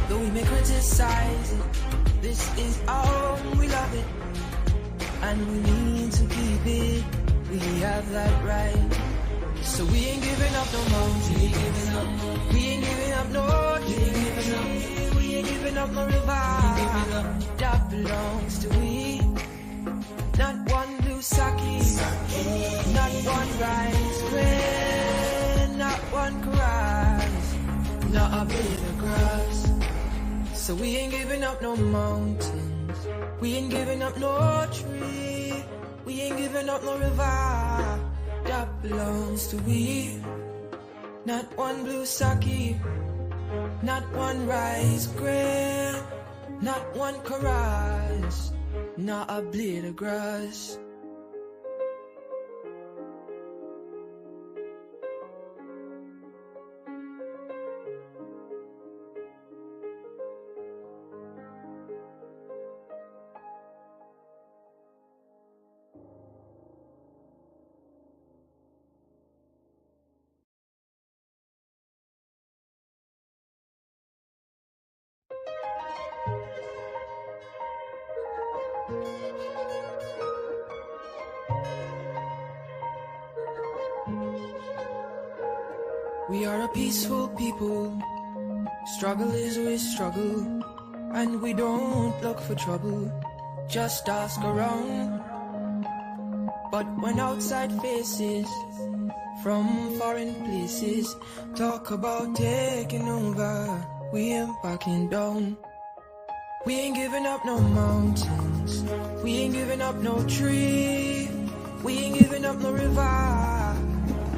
Though we may criticize it, this is our home, we love it, and we need to keep it. We have that right. So we ain't giving up no mountain. We ain't giving up no tree. We ain't giving up no river. That belongs to we. Not one blue sake, not one rice grain, not one grass, not a blade of grass. So we ain't giving up no mountains. We ain't giving up no tree. We ain't giving up no river. That belongs to we. Not one blue sake, not one rice grain, not one chorus, not a blade of grass. We are a peaceful people. Struggle is we struggle, and we don't look for trouble. Just ask around. But when outside faces from foreign places talk about taking over, we ain't backing down. We ain't giving up no mountains. We ain't giving up no tree. We ain't giving up no river.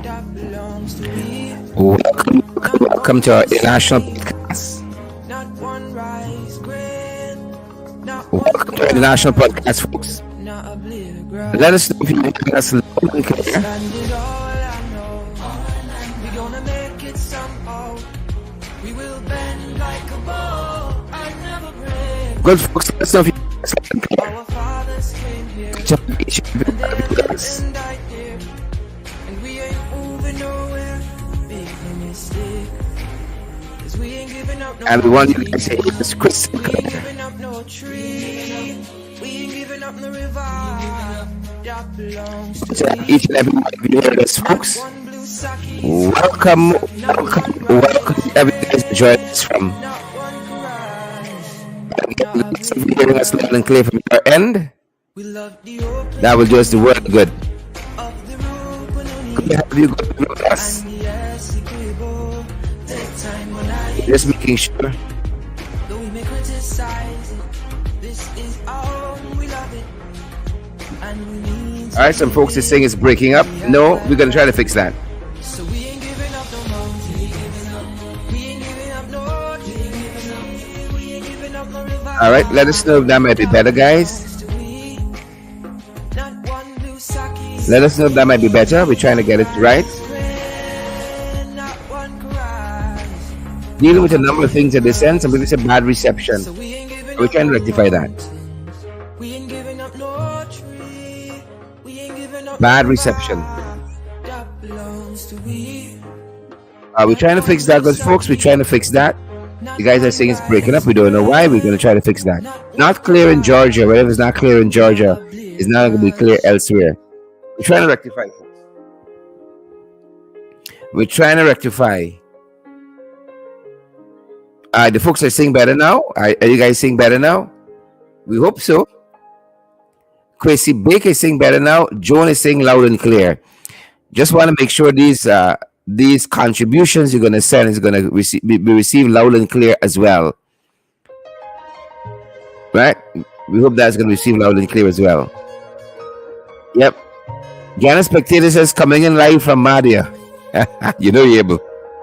That belongs to me. Welcome to our international podcast. Not one rice grain. Welcome to our international podcast, folks. Not a blade of grass. Let us know if you can us loud and clear. Standing all I know. We gonna make it somehow. We will bend like a bow and never break. Good, folks. Let us know if you can us loud and clear. Our fathers came here Each and every one of us. and died here, and we ain't moving nowhere. Make no mistake, 'cause we ain't giving up no. And we want you guys to hear this crystal We ain't clear. giving up no tree. We ain't giving up no river. That belongs to So each and every one of you hear this, folks. one blue sake. Welcome, welcome, everybody guys to join us from. Not one grass. Again, if you're hearing us loud and clear from your end, We love the open that will do us the world good. of the road when only Good to have you good with us. and yes, equable. Take time when I Just making sure. though we may criticize it. This is our home, we love it, and we need to All right, some folks are saying it's breaking up. No, we're gonna try to fix that. so we ain't giving up no mountain. We ain't giving up no tree. We ain't giving up no river. All right, let us know if that might be better, guys. Not one blue sake. Let us know if that might be better. We're trying to get it right. Not one grass. Dealing with a number of things at this end. Some people say bad reception. So we ain't giving We're up trying to no rectify that. mountains. We ain't giving up no tree. We ain't giving up Bad no reception. river. That belongs to we. We're trying to fix that, good folks. We're trying to fix that. You guys are saying it's breaking up. We don't know why. We're going to try to fix that. Not clear in Georgia. Whatever is not clear in Georgia is not going to be clear elsewhere. We're trying to rectify, folks. We're trying to rectify. The folks are saying better now. Are you guys saying better now? We hope so. Chrissy Baker is saying better now. Joan is saying loud and clear. Just want to make sure these contributions you're going to send is going to be received loud and clear as well. Right? We hope that's going to be received loud and clear as well. Yep. Janice Spectator says coming in live from Madia. You know you're able.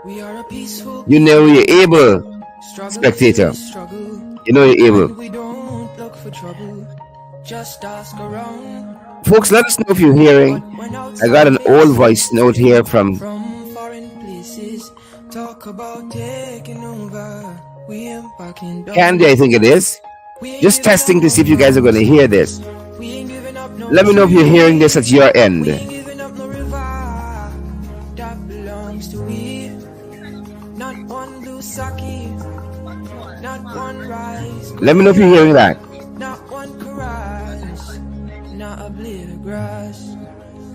We are a peaceful You know you're able. struggle. Spectator. Struggle. You know you're able. And we don't look for trouble. Just ask around. Folks, let us know if you're hearing. When I got an old voice note here from foreign places talk about taking over. We ain't backing down. Candy, I think it is. We ain't Just giving testing up to see if you guys are going to hear this. We ain't giving up no Let me know if you're hearing this at your We end. ain't giving up no river. That belongs to we. Not one blue sake. not one rise. Let me know if you're hearing that. Not one caress, not a blade of grass.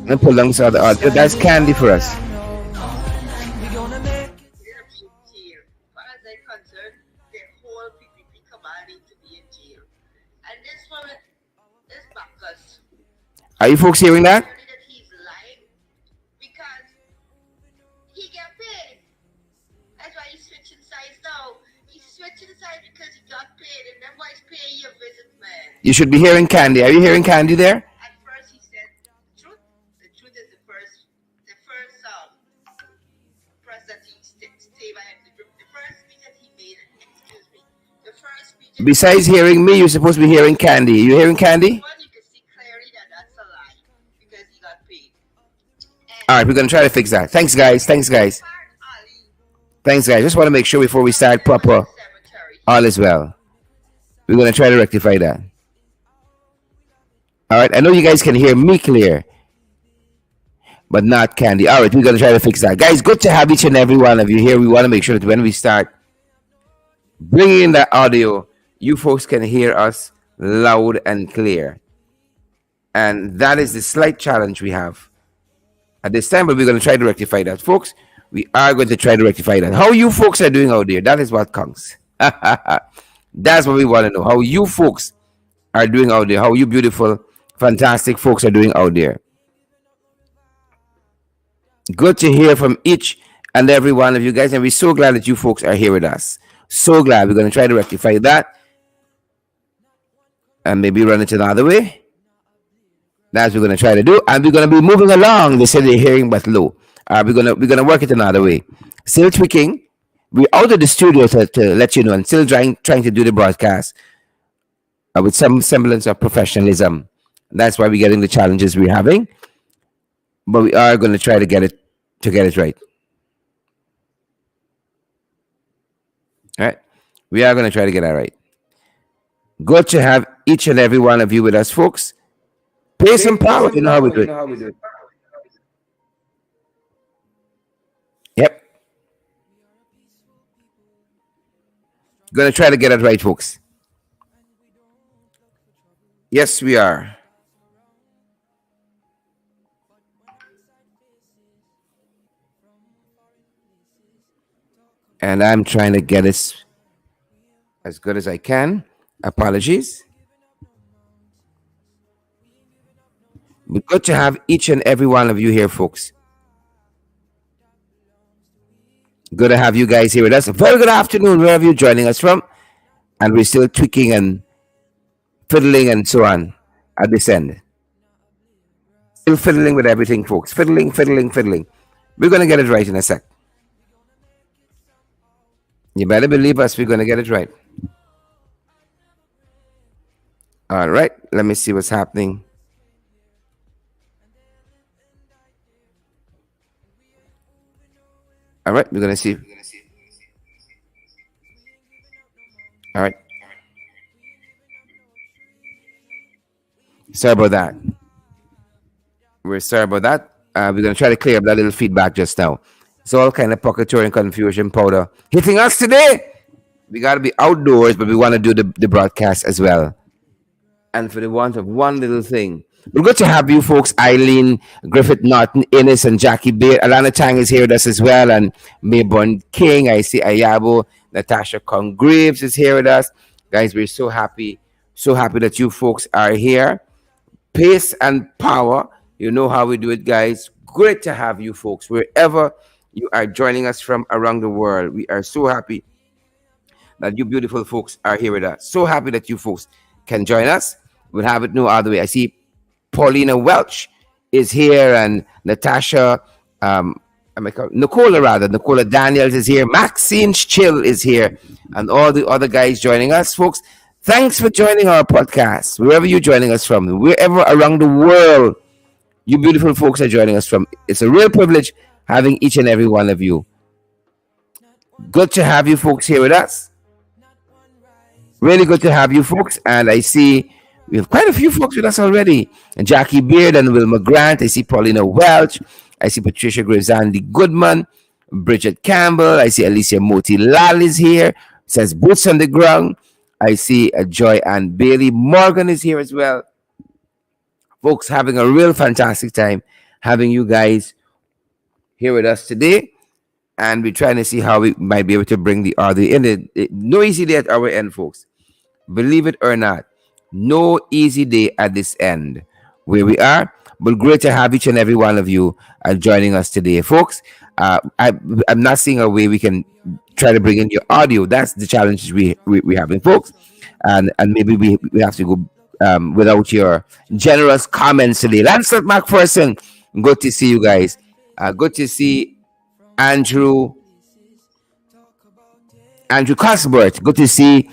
Let me pull down this other audio. That's Candy for us. We gonna make it. Jail. As far as I'm concerned, the whole PPP command need to be in jail. And this one is backers. Are you folks hearing that? That he's lying because he get paid. That's why he's switching sides now. He's switching sides because he got paid, and then why he's paying your visit, man. You should be hearing Candy. Are you hearing Candy there? At first he said truth. The truth is the first press that he stay by him. The first speech that he made. Excuse me. The first speech. Besides hearing me, you're supposed to be hearing Candy. You hearing Candy? One, you can see clearly that that's a lie because he got paid. All right, we're gonna try to fix that. Thanks, guys. Thanks, guys. Thanks, guys. Just want to make sure before we start proper, all is well. We're gonna try to rectify that. All right, I know you guys can hear me clear, but not Candy. All right, we're gonna try to fix that, guys. Good to have each and every one of you here. We want to make sure that when we start bringing in that audio, you folks can hear us loud and clear. And that is the slight challenge we have at this time, but we're going to try to rectify that, folks. We are going to try to rectify that. How you folks are doing out there, that is what counts. That's what we want to know. How you folks are doing out there. How you beautiful, fantastic folks are doing out there. Good to hear from each and every one of you guys. And we're so glad that you folks are here with us. So glad. We're going to try to rectify that. And maybe run it another way. That's what we're going to try to do. And we're going to be moving along. They said they're hearing but low. We're gonna work it another way. Still tweaking. We're out of the studio to let you know, and still trying to do the broadcast with some semblance of professionalism. That's why we're getting the challenges we're having. But we are going to try to get it right. All right. We are going to try to get that right. Good to have each and every one of you with us, folks. Pay some power. You know how we do it. Yep. Going to try to get it right, folks. Yes, we are. And I'm trying to get it as good as I can. Apologies. But good to have each and every one of you here, folks. Good to have you guys here with us. A very good afternoon, wherever you're joining us from. And we're still tweaking and fiddling and so on at this end. Still fiddling with everything, folks. Fiddling. We're going to get it right in a sec. You better believe us, we're going to get it right. All right, let me see what's happening. All right, we're going to see. All right. Sorry about that. We're sorry about that. We're going to try to clear up that little feedback just now. It's all kind of pocketry and confusion powder hitting us today. We got to be outdoors, but we want to do the broadcast as well. And for the want of one little thing, we're good to have you folks, Eileen, Griffith Norton, Innes, and Jackie Beard. Alana Chang is here with us as well, and Mayborn King. I see Ayabo. Natasha Congraves is here with us. Guys, we're so happy that you folks are here. Pace and power. You know how we do it, guys. Great to have you folks wherever you are joining us from around the world. We are so happy that you beautiful folks are here with us. So happy that you folks can join us. We'll have it no other way. I see Paulina Welch is here, and Natasha, Nicola Daniels is here. Maxine Chill is here, and all the other guys joining us, folks. Thanks for joining our podcast, wherever you're joining us from, wherever around the world you beautiful folks are joining us from. It's a real privilege having each and every one of you. Good to have you folks here with us. Really good to have you folks. And I see we have quite a few folks with us already. And Jackie Beard and Wilma Grant. I see Paulina Welch. I see Patricia Graves, Andy Goodman, Bridget Campbell. I see Alicia Moti Lal is here. says boots on the ground. I see Joy and Bailey. Morgan is here as well. Folks, having a real fantastic time having you guys here with us today. And we're trying to see how we might be able to bring the audio in. No easy day at our end, folks. Believe it or not, no easy day at this end where we are. But great to have each and every one of you joining us today, folks. I'm not seeing a way we can try to bring in your audio. That's the challenges we having, folks. And maybe we have to go without your generous comments today. Lancelot McPherson, good to see you guys. Good to see Andrew Cuthbert. Good to see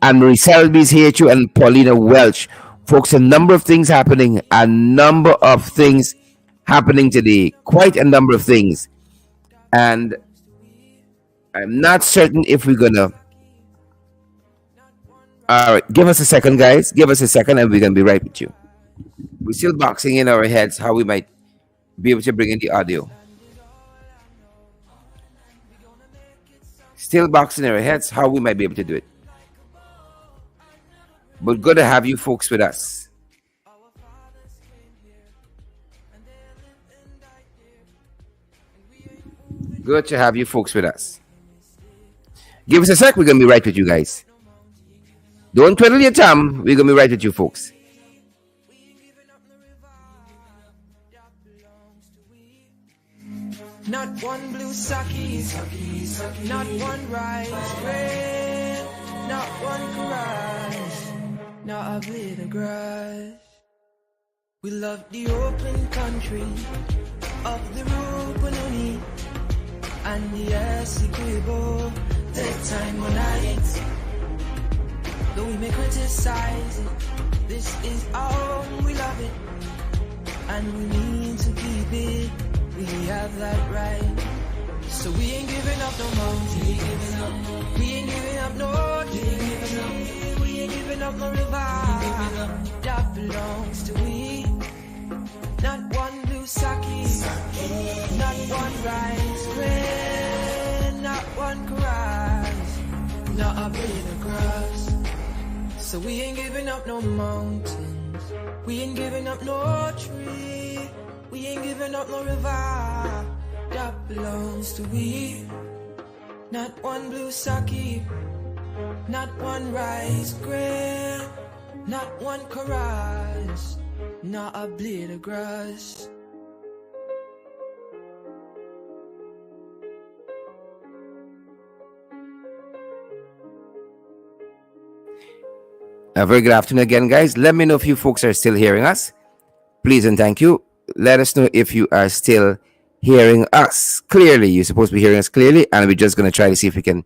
Anne-Marie Selby's here too, and Paulina Welch. Folks, a number of things happening. A number of things happening today. Quite a number of things. And I'm not certain if we're gonna. All right, give us a second, guys. Give us a second, and we're gonna be right with you. We're still boxing in our heads how we might be able to bring in the audio. Still boxing in our heads how we might be able to do it. But good to have you folks with us. Good to have you folks with us. Give us a sec. We're going to be right with you guys. Don't twiddle your thumb. We're going to be right with you folks. Not one blue sake, not one rice bread, not one grass, not a blade of grass. We love the open country of the Rupununi and the S3E20, the time of night. Though we may criticize it, this is our home, we love it, and we need to keep it. We have that right, so we ain't giving up no mountain. We ain't giving up no tree. We ain't giving up no river that belongs to we. Not one blue sake, not one rice grain, not one grass, not a blade of grass. So we ain't giving up no mountains. We ain't giving up no tree. We ain't giving up no river that belongs to we. Not one blue sake, not one rice grain, not one chorus, not a blade of grass. A very good afternoon again, guys. Let me know if you folks are still hearing us. Please and thank you. Let us know if you are still hearing us clearly. You're supposed to be hearing us clearly, and we're just going to try to see if we can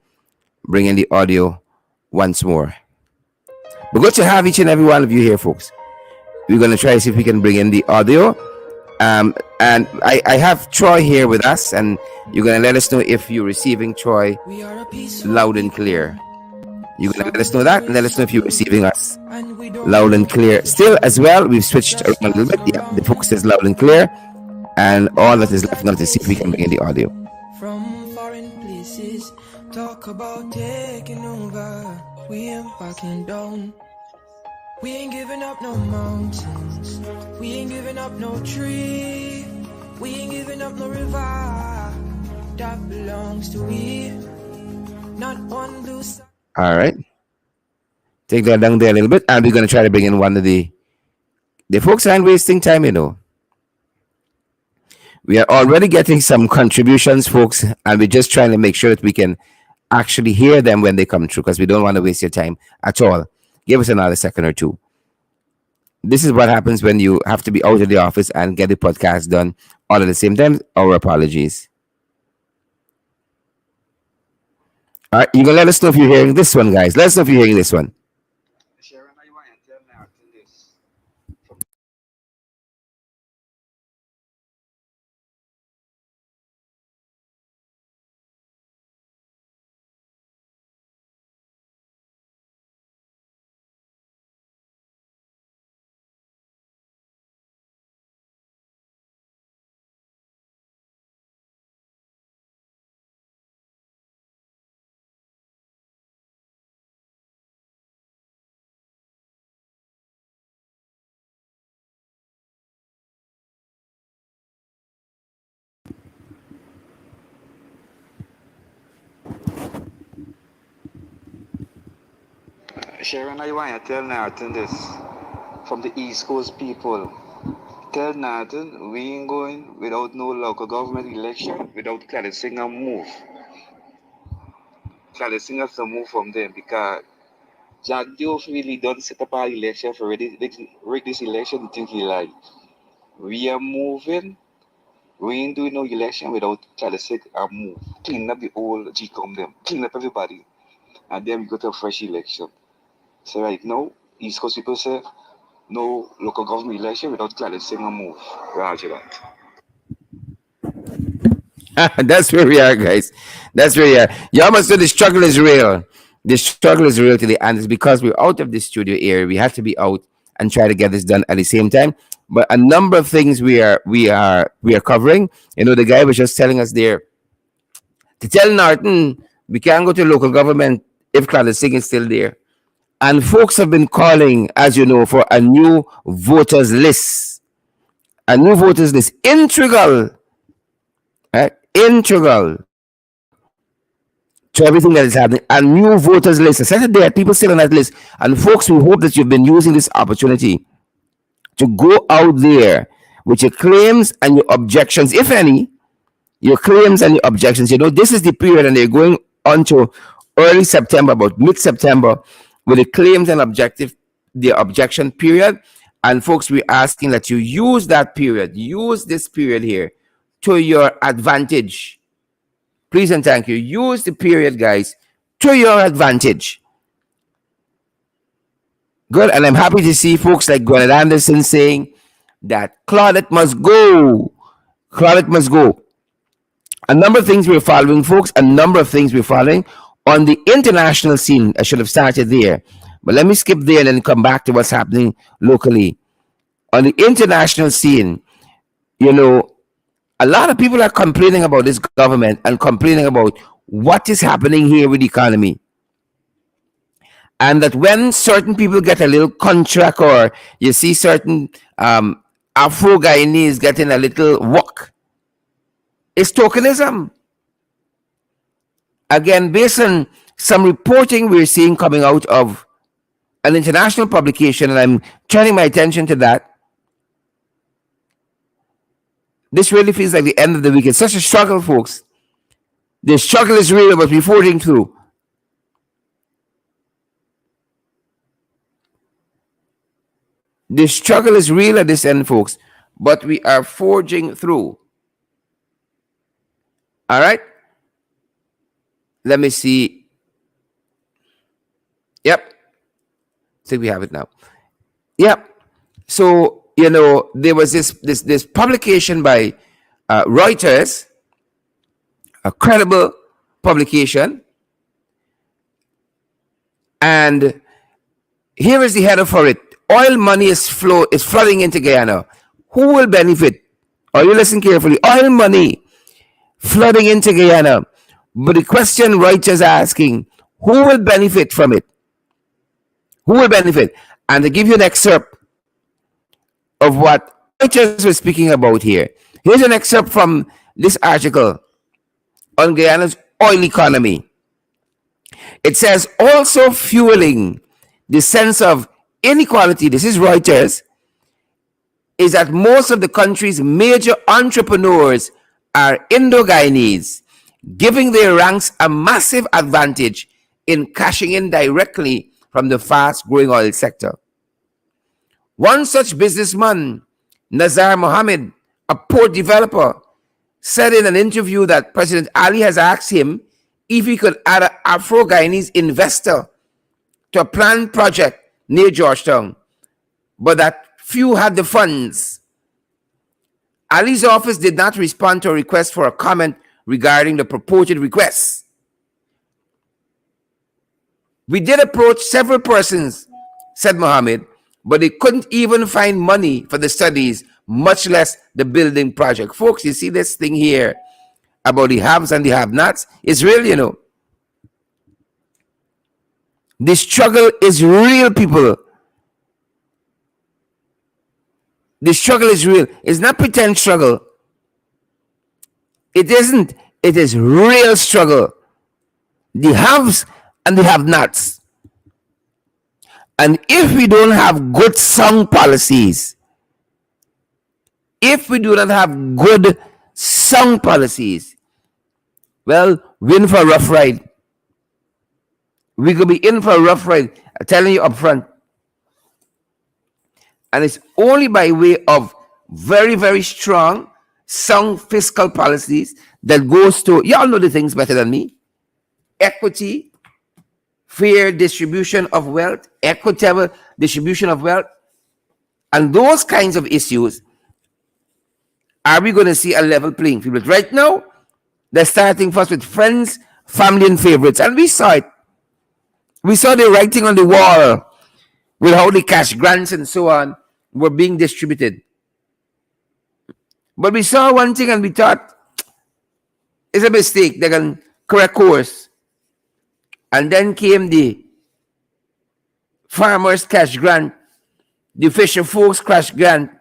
bring in the audio once more. But good to have each and every one of you here, folks. We're going to try to see if we can bring in the audio. And I have Troy here with us, and you're going to let us know if you're receiving Troy loud and clear. You're going to let us know that, and let us know if you're receiving us loud and clear. Still, as well, we've switched around a little bit. Yeah, the focus is loud and clear, and all that is left now to see if we can bring in the audio. From foreign places, talk about taking over. We ain't backing down. We ain't giving up no mountains. We ain't giving up no tree. We ain't giving up no river that belongs to we. Not one blue. All right. Take that down there a little bit, and we're going to try to bring in one of the folks aren't wasting time, you know. We are already getting some contributions, folks, and we're just trying to make sure that we can actually hear them when they come through, because we don't want to waste your time at all. Give us another second or two. This is what happens when you have to be out of the office and get the podcast done all at the same time. Our apologies. All right, you can let us know if you're hearing this one, guys. Let us know if you're hearing this one. Sharon, I want to tell Nathan this from the East Coast people. Tell Nathan we ain't going without no local government election, without Cladicing a move. Cladicing has to move from them because Jack Diouf really don't set up our election for rig this election. You think he like we are moving. We ain't doing no election without Cladicing a move. Clean up the old GCOM them, clean up everybody, and then we go to a fresh election. So right now, East Coast people say no local government election without Cladicing a move. Roger that. That's where we are, guys. That's where we are. You must know the struggle is real. The struggle is real today, and it's because we're out of the studio area. We have to be out and try to get this done at the same time. But a number of things we are covering. You know, the guy was just telling us there to tell Norton we can't go to local government if Clandestine is still there. And folks have been calling, as you know, for a new voters list. A new voters list. Integral, right? Integral to everything that is happening. A new voters list. I said it there, people still on that list. And folks, we hope that you've been using this opportunity to go out there with your claims and your objections, if any, your claims and your objections. You know, this is the period, and they're going on to early September, about mid-September, with the claims and the objection period. And folks, we're asking that you use that period, use this period here to your advantage. Please and thank you. Use the period, guys, to your advantage. Good. And I'm happy to see folks like Gwyneth Anderson saying that Claudette must go. Claudette must go. A number of things we're following, folks. A number of things we're following on the international scene. I should have started there. But let me skip there and then come back to what's happening locally. On the international scene, you know, a lot of people are complaining about this government and complaining about what is happening here with the economy. And that when certain people get a little contract, or you see certain Afro Guyanese getting a little work, it's tokenism. Again, based on some reporting we're seeing coming out of an international publication, and I'm turning my attention to that. This really feels like the end of the week. It's such a struggle, folks. The struggle is real, but we're forging through. The struggle is real at this end, folks, but we are forging through. All right? Let me see. Yep. I think we have it now. Yep. So, you know, there was this publication by Reuters, a credible publication. And here is the header for it. Oil money is flooding into Guyana. Who will benefit? Are you listening carefully? Oil money flooding into Guyana. But the question Reuters asking, who will benefit from it? Who will benefit? And to give you an excerpt of what Reuters was speaking about here. Here's an excerpt from this article on Guyana's oil economy. It says, also fueling the sense of inequality, this is Reuters, is that most of the country's major entrepreneurs are Indo-Guyanese, giving their ranks a massive advantage in cashing in directly from the fast-growing oil sector. One such businessman, Nazar Mohammed, a port developer, said in an interview that President Ali has asked him if he could add an Afro-Guyanese investor to a planned project near Georgetown, but that few had the funds. Ali's office did not respond to a request for a comment regarding the purported request. We did approach several persons, said Mohammed, but they couldn't even find money for the studies, much less the building project. Folks, you see this thing here about the haves and the have-nots? It's real, you know. The struggle is real, people. The struggle is real. It's not pretend struggle. It isn't. It is real struggle. The haves and the have-nots. And if we don't have good sound policies, if we do not have good sound policies, well, we're in for a rough ride. We could be in for a rough ride. I'm telling you up front. And it's only by way of very, very strong, sound fiscal policies that goes to, y'all know the things better than me, equity, fair distribution of wealth, equitable distribution of wealth, and those kinds of issues. Are we going to see a level playing field? But right now, they're starting first with friends, family, and favorites. And we saw it. We saw the writing on the wall with how the cash grants and so on were being distributed. But we saw one thing and we thought, it's a mistake. They can correct course. And then came the farmers' cash grant, the fisher folks' cash grant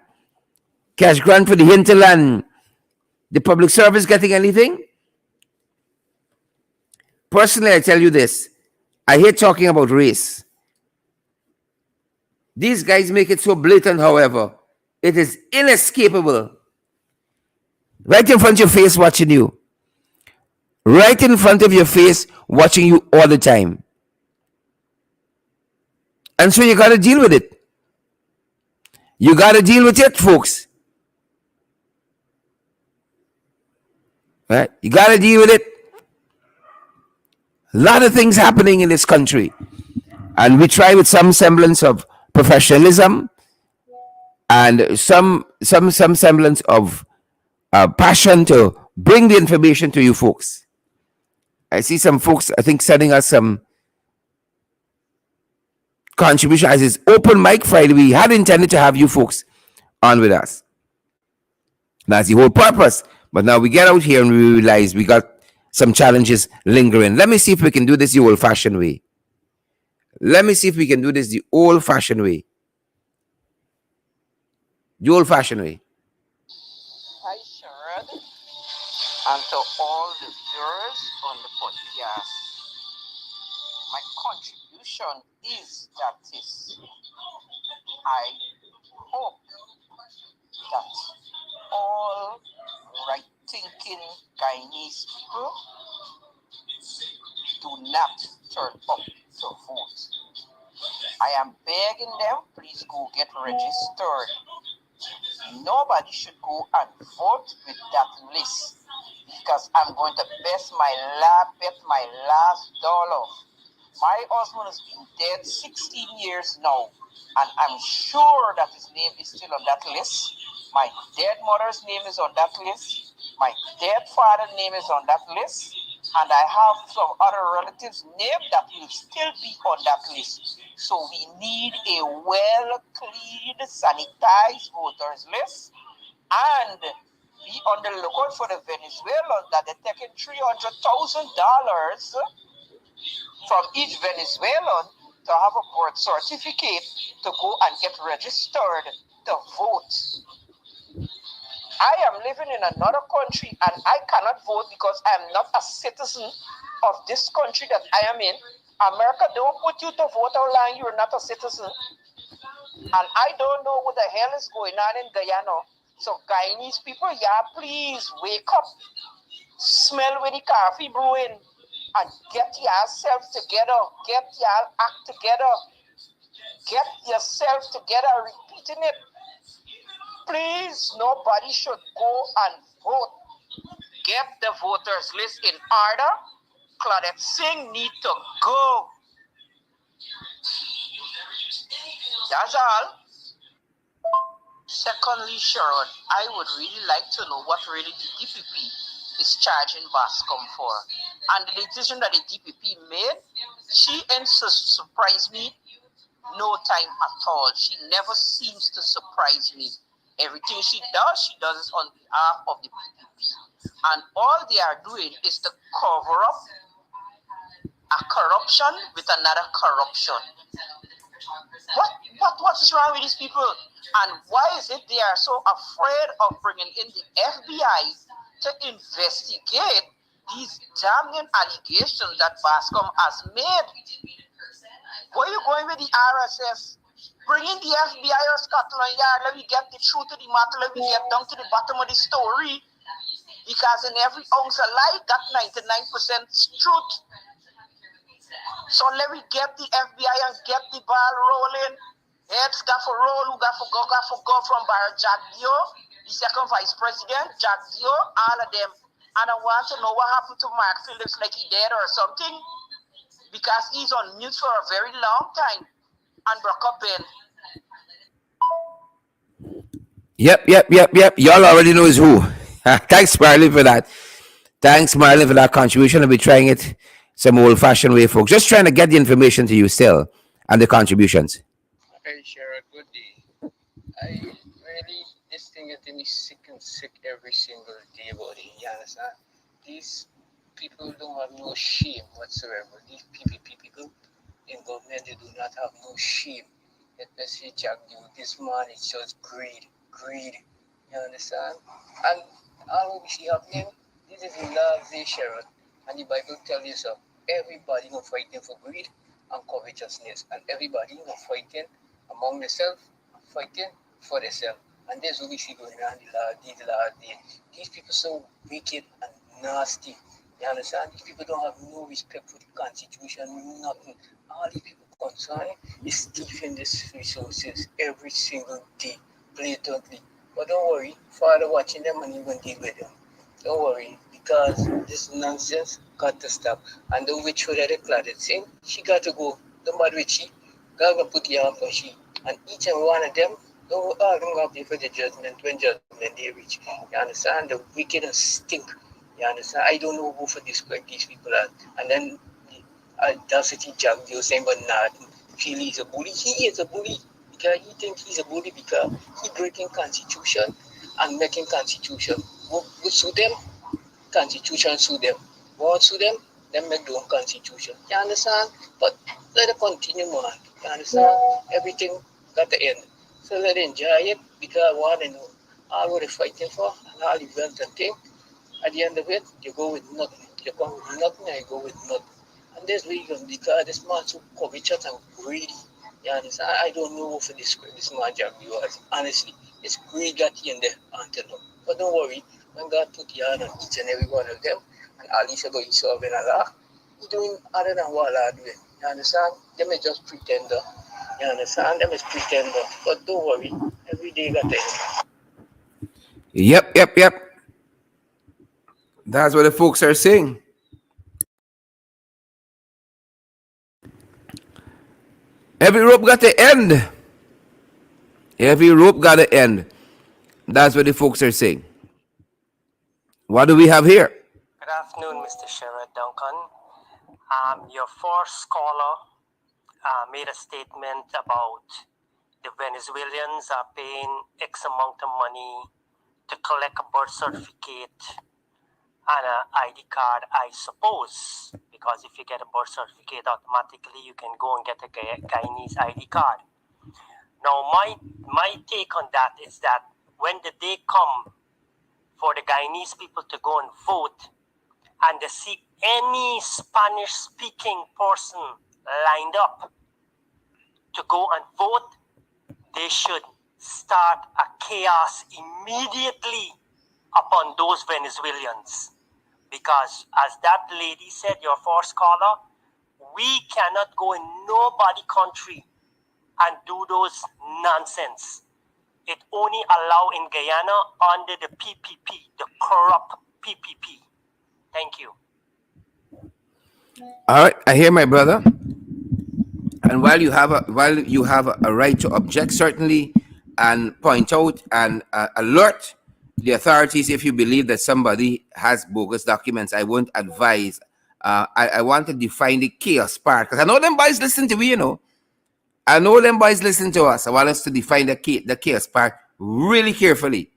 for the hinterland, the public service getting anything? Personally, I tell you this. I hate talking about race. These guys make it so blatant, however. It is inescapable. Right in front of your face watching you. Right in front of your face watching you all the time. And so you got to deal with it. You got to deal with it, folks. Right? You got to deal with it. A lot of things happening in this country. And we try with some semblance of professionalism and some semblance of passion to bring the information to you folks. I see some folks, I think, sending us some contribution. As it's open mic Friday, we had intended to have you folks on with us. That's the whole purpose. But now we get out here and we realize we got some challenges lingering. Let me see if we can do this the old-fashioned way. Let me see if we can do this the old-fashioned way. The old-fashioned way. Hi, Sherrod, and to all the viewers on the podcast. My contribution is that I hope that all right-thinking Guyanese people do not turn up to vote. I am begging them, please go get registered. Nobody should go and vote with that list because I'm going to bet my last dollar. My husband has been dead 16 years now, and I'm sure that his name is still on that list. My dead mother's name is on that list. My dead father's name is on that list. And I have some other relatives' names that will still be on that list. So we need a well-cleaned, sanitized voters list. And be on the lookout for the Venezuelans that they're taking $300,000 from each Venezuelan to have a birth certificate to go and get registered to vote. I am living in another country and I cannot vote because I am not a citizen of this country that I am in. America don't put you to vote how long you're not a citizen. And I don't know what the hell is going on in Guyana. So Guyanese people, yeah, please wake up. Smell where the coffee brewing and get yourself together. Get your act together. Get yourself together, repeating it. Please, nobody should go and vote. Get the voters list in order. Claudette Singh need to go. That's all. Secondly, Sharon, I would really like to know what really the DPP is charging Bascom for. And the decision that the DPP made, she ends to surprise me no time at all. She never seems to surprise me. Everything she does it on behalf of the PPP. And all they are doing is to cover up a corruption with another corruption. What is wrong with these people? And why is it they are so afraid of bringing in the FBI to investigate these damning allegations that Bascom has made? Where are you going with with the RSS. Bring in the FBI or Scotland Yard. Let me get the truth of the matter. Let me get down to the bottom of the story. Because in every ounce of lie, got 99% truth. So let me get the FBI and get the ball rolling. Heads got for roll, who got for go from Bar Jack Dio, the second vice president, Jack Dio, all of them. And I want to know what happened to Mark Phillips, like he dead or something. Because he's on mute for a very long time. And broke up in. Yep. Y'all already know is who. Thanks, Marlon, for that. Thanks, Marlon, for that contribution. I'll be trying it some old-fashioned way, folks. Just trying to get the information to you still and the contributions. Hey, Shara, good day. I really, this thing getting me sick and sick every single day about it. You understand? These people don't have no shame whatsoever. These people in government, they do not have no shame. Especially Jack Dew. This man is just greed. You understand? And all we see happening, this is the last day, Sharon. And the Bible tells you so. Everybody not fighting for greed and covetousness. And everybody not fighting among themselves, fighting for themselves. And this is what we see going on these last days. These people so wicked and nasty. You understand? These people don't have no respect for the Constitution, nothing. All these people concerned is stealing these resources every single day, blatantly. But don't worry, Father watching them and even deal with them. Don't worry, because this nonsense got to stop. And the witch who declared it, saying she got to go. The mad witchy, God will put the arm for she. And each and one of them, all going to pay for the judgment when judgment they reach. You understand? The wicked and stink. You understand? I don't know who for describe these people as. And then audacity Jack Dio saying, but not feel he's a bully. He is a bully because he thinks he's a bully because he breaking constitution and making constitution. We sue them, constitution sue them. Won't sue them, then make their own constitution. You understand? But let it continue, man. You understand? Everything got to end. So let it enjoy it because I want to know all what they're fighting for and all the wealth and thing. At the end of it, you go with nothing. You come with nothing and you go with nothing. And this reason because this man so covetous and greedy. You understand? I don't know for this man Jack was. Honestly, it's greed that he in there until now. But don't worry, when God put the hand on each and every one of them, and at least go he's serving Allah, he's doing other than what Allah doing. You understand? Them is just pretender. You understand? Them is pretender. But don't worry, every day got the end. Yep. That's what the folks are saying. Every rope got to end. Every rope got to end. That's what the folks are saying. What do we have here? Good afternoon, Mr. Sherrod Duncan. Your first caller made a statement about the Venezuelans are paying X amount of money to collect a birth certificate and an ID card, I suppose, because if you get a birth certificate, automatically you can go and get a Guyanese ID card. Now, my take on that is that when the day come for the Guyanese people to go and vote, and they see any Spanish-speaking person lined up to go and vote, they should start a chaos immediately upon those Venezuelans. Because as that lady said, your first caller, we cannot go in nobody country and do those nonsense. It only allow in Guyana under the PPP, the corrupt PPP. Thank you. All right, I hear my brother. And while you have a right to object, certainly, and point out and alert the authorities if you believe that somebody has bogus documents, I won't advise. I want to define the chaos part because I know them boys listen to me, you know. I know them boys listen to us. I want us to define the chaos part really carefully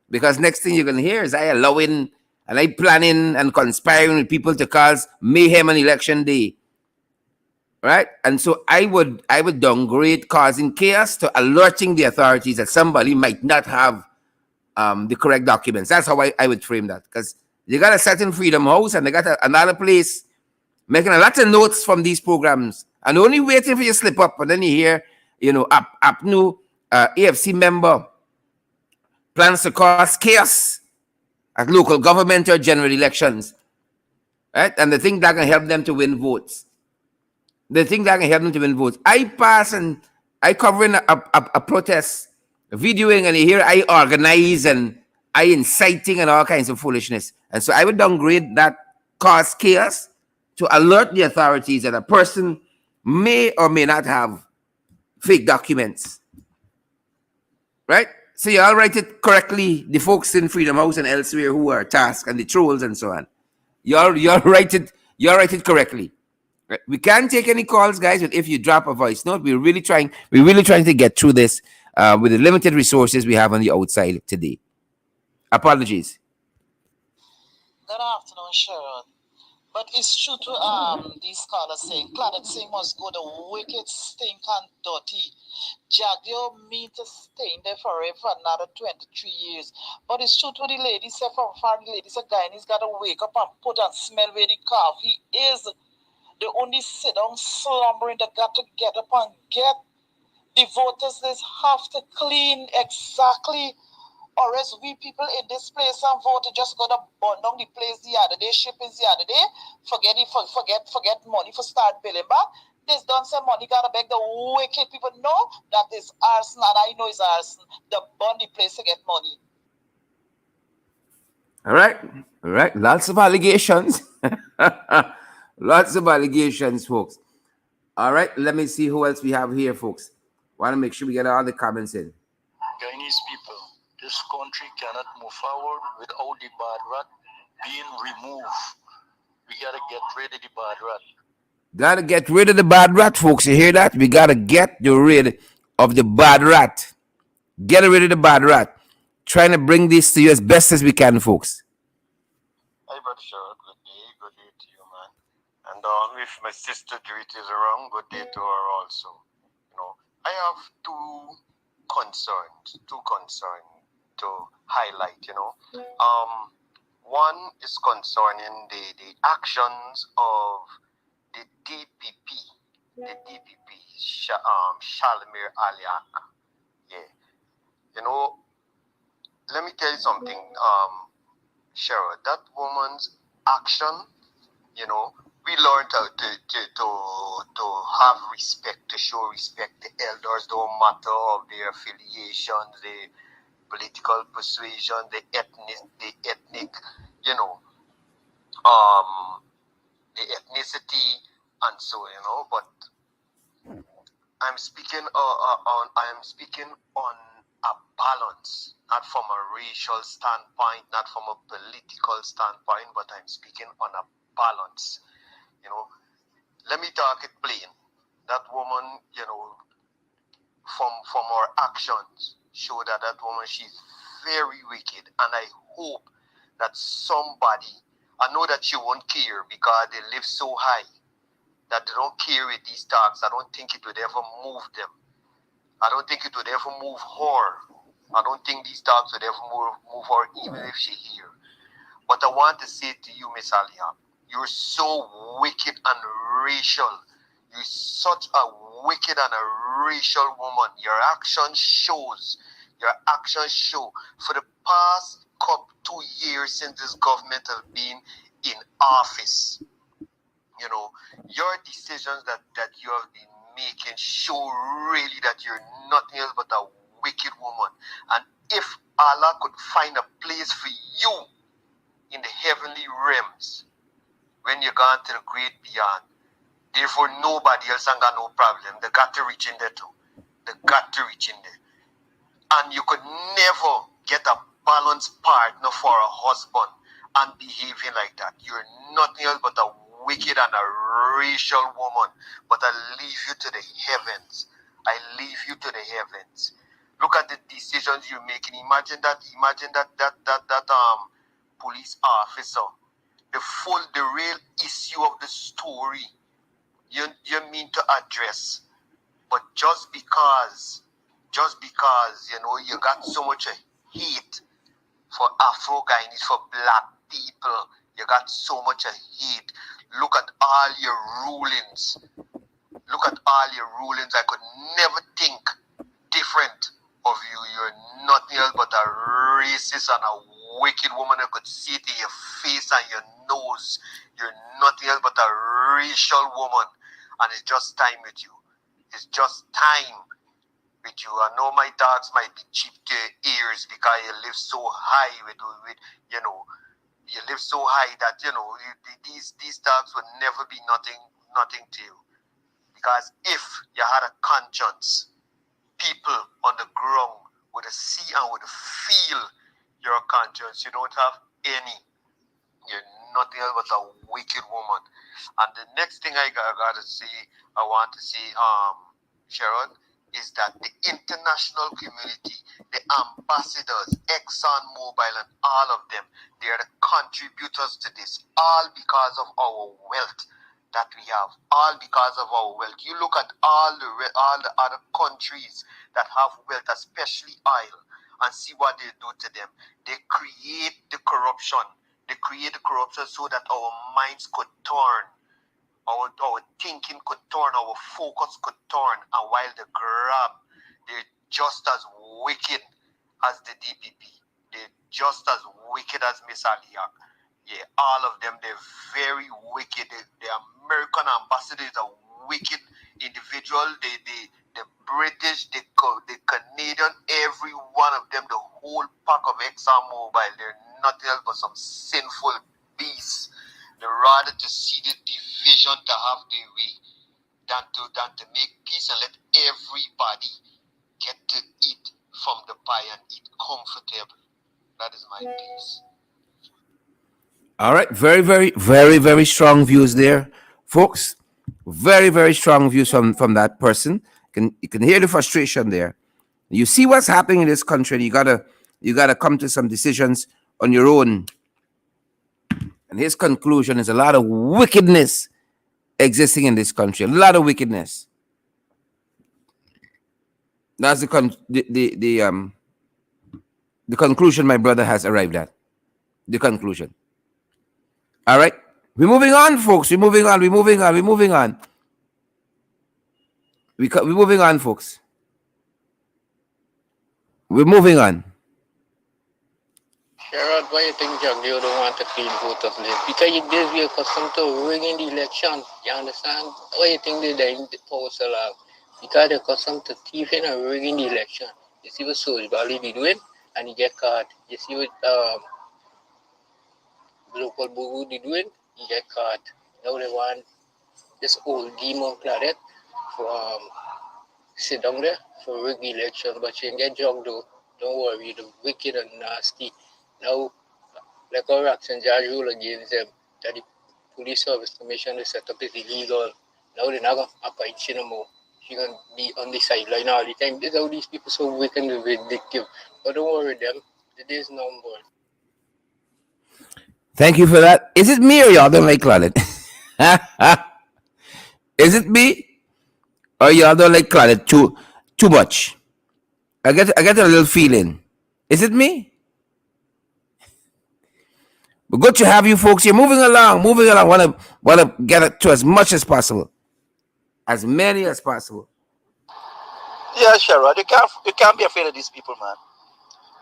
because next thing you're going to hear is I allowing and I planning and conspiring with people to cause mayhem on election day. Right? And so I would downgrade causing chaos to alerting the authorities that somebody might not have the correct documents. That's how I would frame that. Because they got a certain Freedom House and they got another place making a lot of notes from these programs and only waiting for you to slip up, and then you hear, up new AFC member plans to cause chaos at local government or general elections, right? And they think that can help them to win votes. They think that can help them to win votes. I pass and I covering a protest, videoing, and you hear I organize and I inciting and all kinds of foolishness. And so I would downgrade that cause chaos to alert the authorities that a person may or may not have fake documents. Right? So you all write it correctly, the folks in Freedom House and elsewhere who are tasked and the trolls and so on. You all write it correctly. Right? We can't take any calls, guys, but if you drop a voice note, we're really trying to get through this with the limited resources we have on the outside today. Apologies. Good afternoon, Sharon. But it's true to these scholars saying Claudette Singh must go the wicked, stinking, dirty. Jagdeo mean to stay in there forever for another 23 years. But it's true to the ladies, say from far the ladies, a guy and he's got to wake up and put and smell where the coffee is. They only sit down slumbering. They got to get up and get the voters. They have to clean exactly. Or else we people in this place and vote just gonna burn down the place the other day, shippings the other day, forget money for start billing back. This done some money gotta beg the wicked people know that is arson, and I know it's arson. The burn the place to get money. All right. Lots of allegations. Lots of allegations, folks. All right, let me see who else we have here, folks. Want to make sure we get all the comments in. Guyanese people, this country cannot move forward without the bad rat being removed. We gotta get rid of the bad rat. Gotta get rid of the bad rat, folks. You hear that? We gotta get rid of the bad rat. Get rid of the bad rat. Trying to bring this to you as best as we can, folks. Hey, Brother Sherrod, good day to you, man. And if my sister Dorita is around, good day to her also. I have two concerns to highlight. One is concerning the actions of the DPP, Shalimir Aliak. Yeah, let me tell you something, Cheryl. That woman's action, we learned to have respect, to show respect. The elders don't matter of their affiliations, the political persuasion, the ethnic, the ethnicity, and so But I'm speaking on a balance, not from a racial standpoint, not from a political standpoint, but I'm speaking on a balance. Let me talk it plain. That woman, from her actions, show that woman, she's very wicked, and I hope that somebody, I know that she won't care because they live so high that they don't care with these talks. I don't think it would ever move them. I don't think it would ever move her. I don't think these talks would ever move her, even if she here. But I want to say to you, Miss Alia, you're so wicked and racial. You're such a wicked and a racial woman. Your actions show. For the past 2 years since this government has been in office, your decisions that you have been making show really that you're nothing else but a wicked woman. And if Allah could find a place for you in the heavenly realms when you're gone to the great beyond, therefore nobody else ain't got no problem. They got to reach in there too. They got to reach in there. And you could never get a balanced partner for a husband and behaving like that. You're nothing else but a wicked and a racial woman. But I leave you to the heavens. Look at the decisions you're making. Imagine that police officer. The real issue of the story you mean to address. But just because you got so much hate for Afro-Guyanese, for black people, you got so much hate. Look at all your rulings Look at all your rulings. I could never think different of you. You're nothing else but a racist and a wicked woman. I could see it in your face and your nose. You're nothing else but a racial woman. And it's just time with you. It's just time with you. I know my dogs might be cheap to your ears because you live so high with you know, you live so high that, you know, these dogs would never be nothing to you. Because if you had a conscience, people on the ground would see and would feel your conscience. You don't have any. You're nothing else but a wicked woman. And the next thing I got to say, I want to say, Sharon, is that the international community, the ambassadors, Exxon Mobil and all of them, they are the contributors to this, all because of our wealth that we have, all because of our wealth. You look at all the other countries that have wealth, especially oil, and see what they do to them. They create the corruption. They create the corruption so that our minds could turn, our thinking could turn, our focus could turn. And while they grab, they're just as wicked as the DPP. They're just as wicked as Miss Aliak. Yeah, all of them, they're very wicked. The American ambassador is a wicked individual. The British, the Canadian, every one of them, the whole pack of Exxon Mobil, they're nothing else but some sinful beasts. They rather to see the division to have their way than to make peace and let everybody get to eat from the pie and eat comfortable. That is my piece. All right, very, very, very, very strong views there, folks. Very, very strong views from that person. You can hear the frustration there. You see what's happening in this country. You gotta come to some decisions on your own. And his conclusion is a lot of wickedness existing in this country. A lot of wickedness. That's the conclusion my brother has arrived at. The conclusion. All right, we're moving on, folks. We're moving on, folks. We're moving on. Sherrod, why you think Jagdeo don't want to clean voters list? Because you did be accustomed to rigging the election. You understand? Why you think they're in the power so long? Because they're accustomed to thieving and rigging the election. You see what Soul Bali be doing, and he get caught. You see what local Bugu did doing, he get caught. Now they want this old demon Claudette for sit down there for rig the election, but she ain't get jogged though. Don't worry, the wicked and nasty. Now, like our action judge rule against them, that the police service commission they set up is illegal. Now they're not going to appoint she no more. She's going to be on the sideline all the time. This how these people so wicked and vindictive. But don't worry them, the day is numbered. Thank you for that. Is it me or y'all don't like Claudette? Is it me or y'all don't like Claudette too much? I get a little feeling. Is it me? But good to have you folks here. Moving along. Want to get it to as much as possible, as many as possible. Yeah, Sherrod, you can't be afraid of these people, man.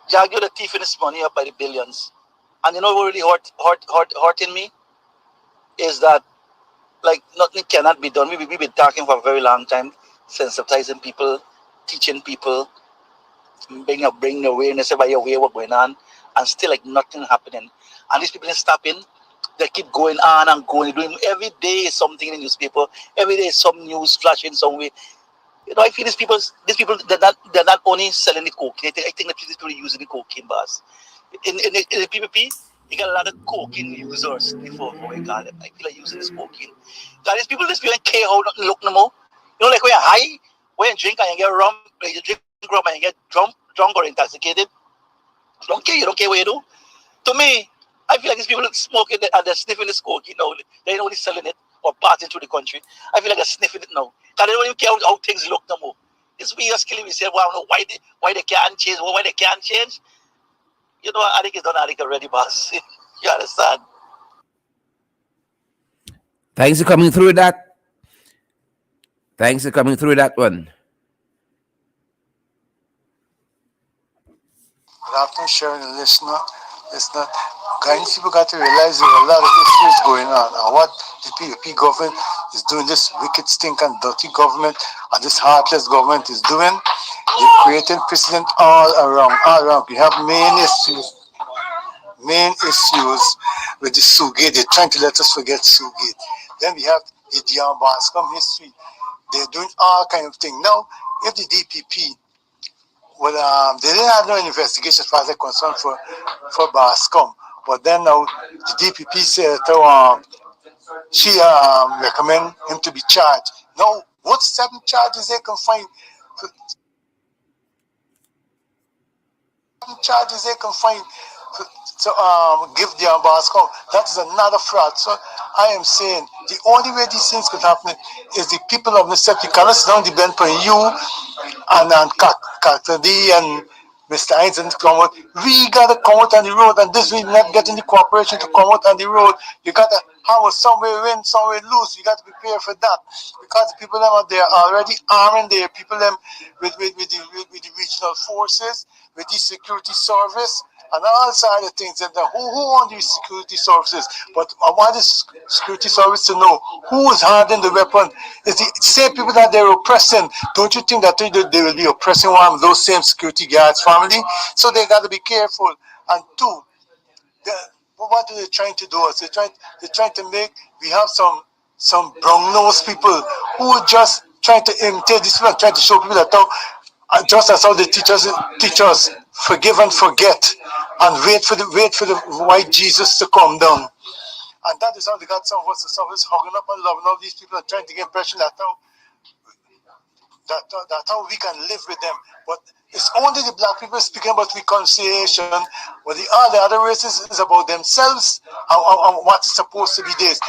Jagger the thief in his money up by the billions. And you know what really hurting me? Is that like nothing cannot be done. We've been talking for a very long time, sensitizing people, teaching people, bringing awareness about your way what's going on, and still like nothing happening. And these people ain't stopping. They keep going on and going, doing every day is something in the newspaper, every day is some news flashing some way. You know, I feel these people they're not only selling the cocaine. I think that these people are using the cocaine bars. In the PPP, you got a lot of cocaine users before we call them. I feel like using this cocaine. That these people don't care how nothing look no more. You know, like when you're high, when you drink and you get rum, you drink rum and you get drunk or intoxicated. You don't care what you do. To me, I feel like these people smoking and they're sniffing this cocaine now. They're not only selling it or passing through the country. I feel like they're sniffing it now. Because they don't even care how things look no more. This we just killing me. Say, well, I don't know why they can't change. Why they can't change. You know, I think it's done. I think already, boss. You understand? Thanks for coming through that. Thanks for coming through that one. Good afternoon, Sharon and listener. Guys, people got to realize there are a lot of issues going on. And what the PUP government is doing, this wicked, stinking, dirty government, and this heartless government is doing, they're creating precedent all around, all around. We have main issues with the Sugate. They're trying to let us forget Sugate. Then we have the Dion Bascom history. They're doing all kind of things. Now, if the DPP, well, they didn't have no investigation as far as they're concerned for Bascom. But then now the DPP said she recommend him to be charged. Now, what 7 charges they can find? Charges they can find to give the Bascom. That is another fraud. So I am saying the only way these things could happen is the people of the set. You cannot sit down depend on you and Katadi and Mr. Hines and come out. We gotta come out on the road, and this we're not getting the cooperation to come out on the road. You gotta have somewhere win, somewhere lose. You gotta prepare for that because the people them are there already arming their people them with the regional forces, with the security service. And all side of things, and who own these security services? But I want this security service to know who is handling the weapon. It's the same people that they're oppressing. Don't you think that they will be oppressing one of those same security guards' family? So they got to be careful. And two, what are they trying to do? They're trying to make, we have some brown-nosed people who just trying to imitate this people, trying to show people that just as how the teachers forgive and forget and wait for the white Jesus to come down. And that is how they got some of us hugging up and loving all these people and trying to get impression that how we can live with them. But it's only the black people speaking about reconciliation, but the other races is about themselves and what is supposed to be this.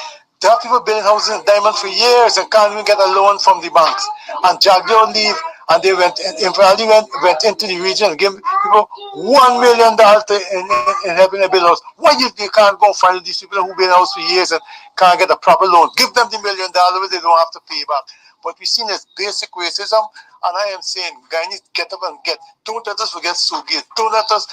There are people building houses in Diamond for years and can't even get a loan from the banks. And Jagdeo leave, and they went into the region and gave people $1 million in helping them build a house. Why you can't go find these people who build a house for years and can't get a proper loan? Give them the $1 million where they don't have to pay back. But we've seen this basic racism, and I am saying, guys, need to get up and get. Don't let us forget Sugate. Don't let us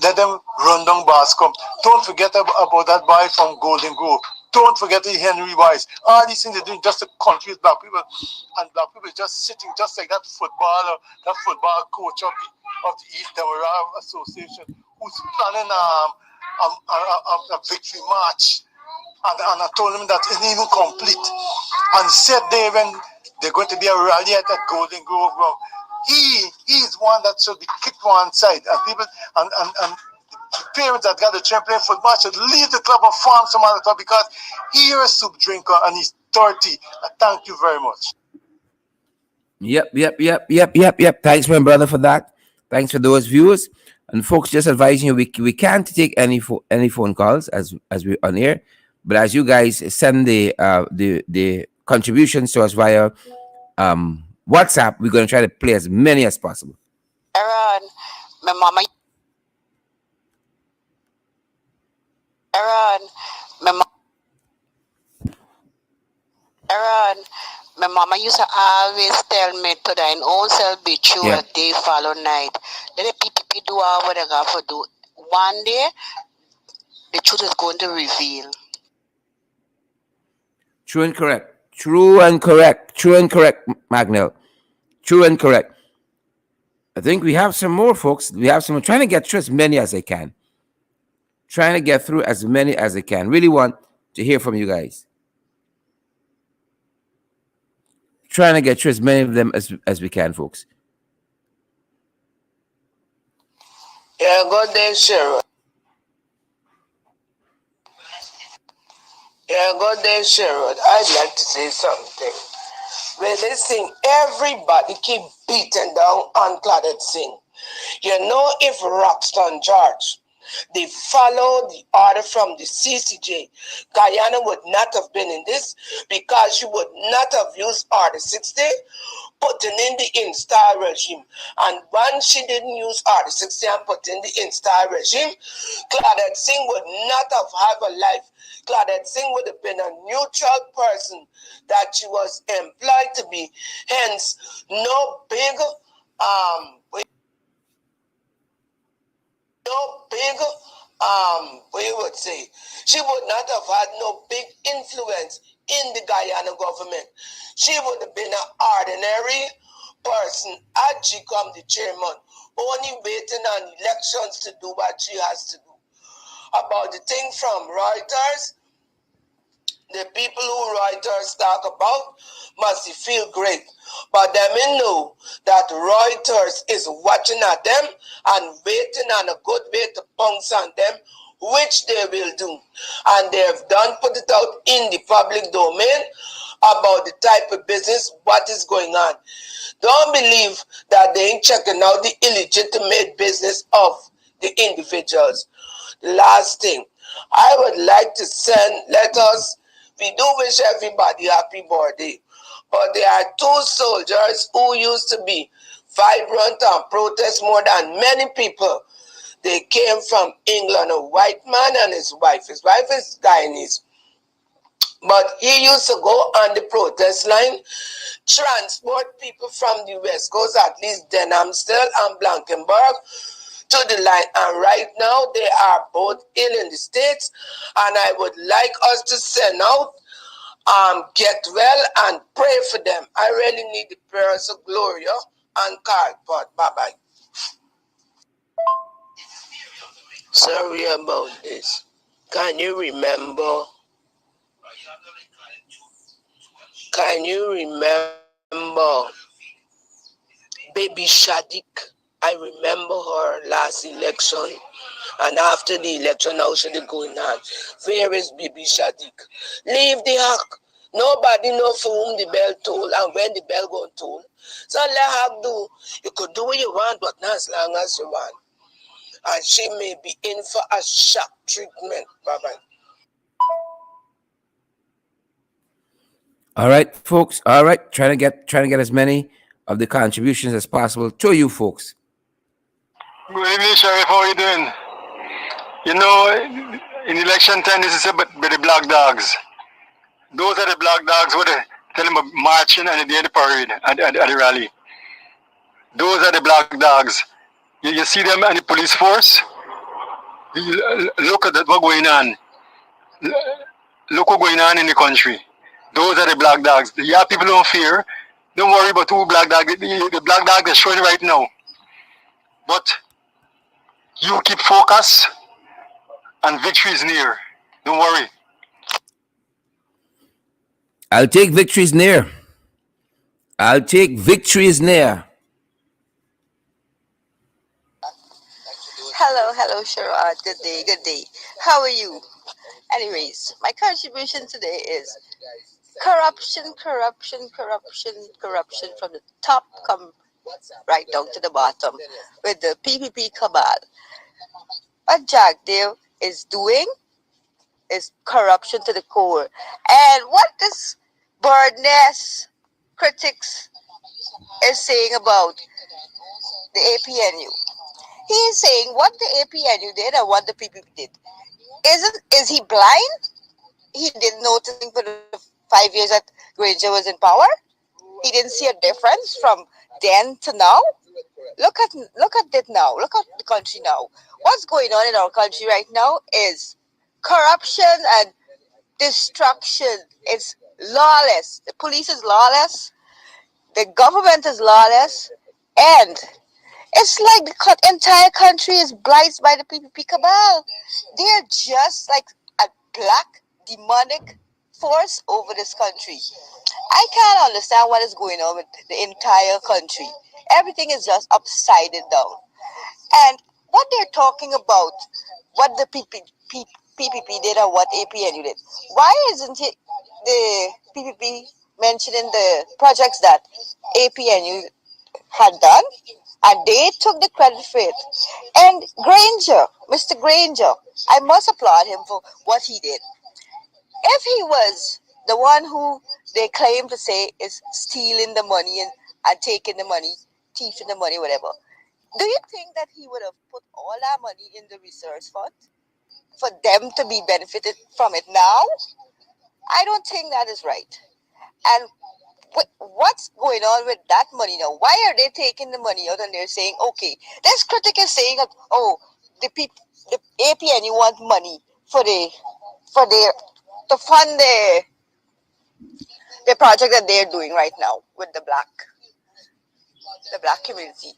let them run down Bascom. Don't forget about that boy from Golden Grove. Don't forget the Henry Wise. All these things they're doing just to confuse black people, and black people just sitting just like that football coach of the East Delaware Association who's planning a victory march and a tournament that isn't even complete. And said they when they're going to be a rally at that Golden Grove ground. He is one that should be kicked one side, and people and parents that got the champion football should leave the club or farm some other club because he's a soup drinker and he's 30. Thank you very much. Yep. Thanks, my brother, for that. Thanks for those views. And folks, just advising you, we can't take any phone calls as we're on air. But as you guys send the contributions to us via WhatsApp, we're going to try to play as many as possible. Aaron, my mama. Aaron, my mama used to always tell me to thine own self be true a day follow night. Let the PPP do what they got to do. One day, the truth is going to reveal. True and correct, Magnell. True and correct. I think we have some more, folks. I'm trying to get through as many as I can. Really want to hear from you guys. Trying to get through as many of them as we can, folks. Yeah, good day, Cheryl. I'd like to say something. Well, this thing, everybody keep beating down unclotted thing. You know, if Roxton George They followed the order from the CCJ. Guyana would not have been in this because she would not have used Order 60, putting in the install regime. And once she didn't use Order 60 and put in the install regime, Claudette Singh would not have a life. Claudette Singh would have been a neutral person that she was employed to be. Hence, no big we would say she would not have had no big influence in the Guyana government. She would have been an ordinary person had she come the chairman, only waiting on elections to do what she has to do. About the thing from Reuters, the people who Reuters talk about must feel great. But them know that Reuters is watching at them and waiting on a good way to pounce on them, which they will do. And they have done put it out in the public domain about the type of business, what is going on. Don't believe that they ain't checking out the illegitimate business of the individuals. The last thing, I would like to send letters. We do wish everybody happy birthday. But there are two soldiers who used to be vibrant and protest more than many people. They came from England, a white man and his wife. His wife is Guyanese. But he used to go on the protest line, transport people from the West Coast, at least Denhamstel and Blankenberg, to the line. And right now, they are both ill in the States. And I would like us to send out get well and pray for them. I really need the prayers of Gloria and Carl Pot. Bye-bye. Sorry about this. Can you remember Baby Shadik? I remember her last election. And after the election, how should it going on? Where is Baby Shadik? Leave the hack. Nobody know for whom the bell toll and when the bell going to toll. So let her do. You could do what you want, but not as long as you want. And she may be in for a shock treatment. Bye-bye. All right, folks. All right, trying to get as many of the contributions as possible to you folks. Good evening, Sheriff. How are you doing? You know, in election time, this is about the black dogs. Those are the black dogs who they tell them about marching and the parade at the rally. Those are the black dogs. You see them and the police force. Look at what's going on. Look what's going on in the country. Those are the black dogs. Yeah, people don't fear. Don't worry about who black dog. The black dog they're showing right now. But you keep focus and victory is near. Don't worry. I'll take victories near. I'll take victories near. Hello, Sherrod. Good day. How are you? Anyways, my contribution today is corruption from the top come right down to the bottom with the PPP cabal. What Jagdev is doing is corruption to the core. And what this birdness critics is saying about the APNU. He is saying what the APNU did and what the PPP did. Is he blind? He didn't notice for the 5 years that Granger was in power. He didn't see a difference from then to now. Look at it now. Look at the country now. What's going on in our country right now is corruption and destruction. It's lawless. The police is lawless. The government is lawless, and it's like the entire country is blighted by the PPP cabal. They're just like a black demonic force over this country. I can't understand what is going on with the entire country. Everything is just upside down. And what they're talking about, what the PPP did and what APNU did, why isn't it the PPP mentioning the projects that APNU had done and they took the credit for it. And Granger, Mr. Granger, I must applaud him for what he did. If he was the one who they claim to say is stealing the money and taking the money, thieving the money, whatever, do you think that he would have put all that money in the research fund for them to be benefited from it now? I don't think that is right. And what's going on with that money now? Why are they taking the money out and they're saying, okay, this critic is saying that, oh, the people, the APNU want money for their to fund the project that they're doing right now with the black community.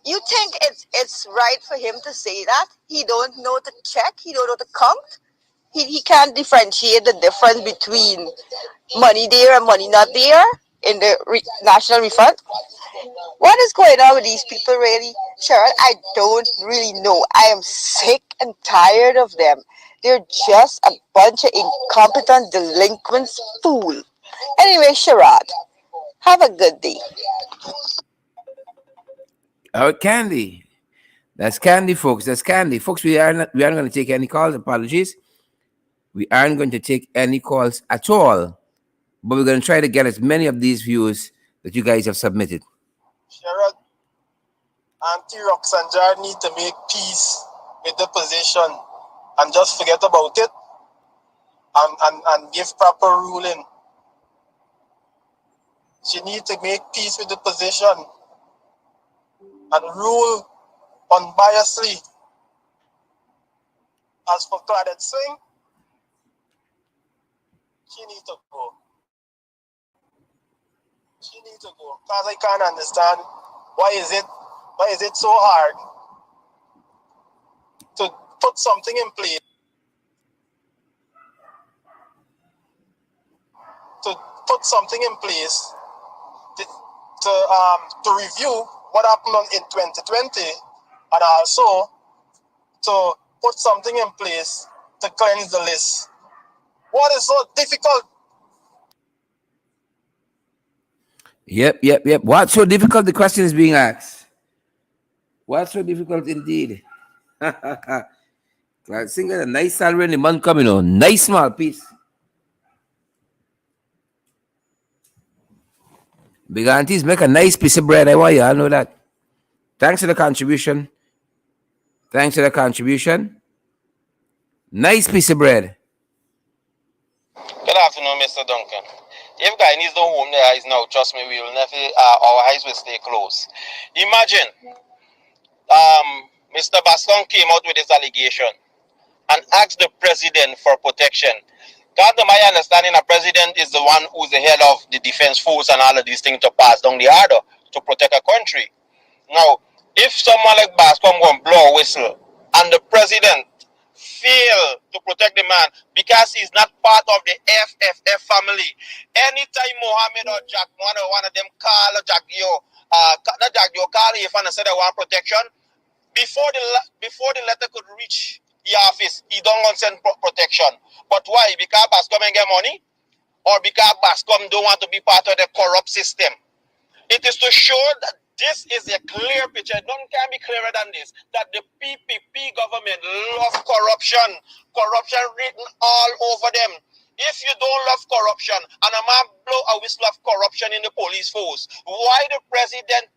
You think it's right for him to say that? He don't know to check, he don't know to count. He can't differentiate the difference between money there and money not there in the national refund. What is going on with these people, really, Sharon? I don't really know. I am sick and tired of them. They're just a bunch of incompetent delinquents, fool. Anyway, Sharad, have a good day. Oh, Candy. That's Candy, folks. That's Candy. Folks, we aren't going to take any calls. Apologies. We aren't going to take any calls at all. But we're going to try to get as many of these views that you guys have submitted. Sherrod, Auntie Roxanne need to make peace with the position and just forget about it and give proper ruling. She needs to make peace with the position and rule unbiasedly. As for Claudette Singh, she needs to go. She needs to go. Because I can't understand why is it so hard to put something in place, to review what happened in 2020 and also to put something in place to cleanse the list. What is so difficult? Yep. What's so difficult? The question is being asked. What's so difficult indeed? Clark Singh got a nice salary in the month coming on. Nice small piece. Big aunties make a nice piece of bread. I want you all know that. Thanks for the contribution. Nice piece of bread. Good afternoon, Mr. Duncan. If guy needs no home there is now, trust me, we will never, our eyes will stay closed. Imagine, Mr. Bascom came out with this allegation and asked the president for protection. God, to my understanding, the president is the one who's the head of the defense force and all of these things to pass down the order to protect a country. Now, if someone like Bascom going to blow a whistle and the president fail to protect the man because he's not part of the FFF family, anytime Mohammed or Jack, one of them call Jagio, not Jagio, call if and say they want protection, before the letter could reach the office, he don't want to send protection. But why? Because Bascom ain't get money? Or because Bascom don't want to be part of the corrupt system? It is to show that this is a clear picture. None can be clearer than this. That the PPP government love corruption. Corruption written all over them. If you don't love corruption, and a man blow a whistle of corruption in the police force, why the president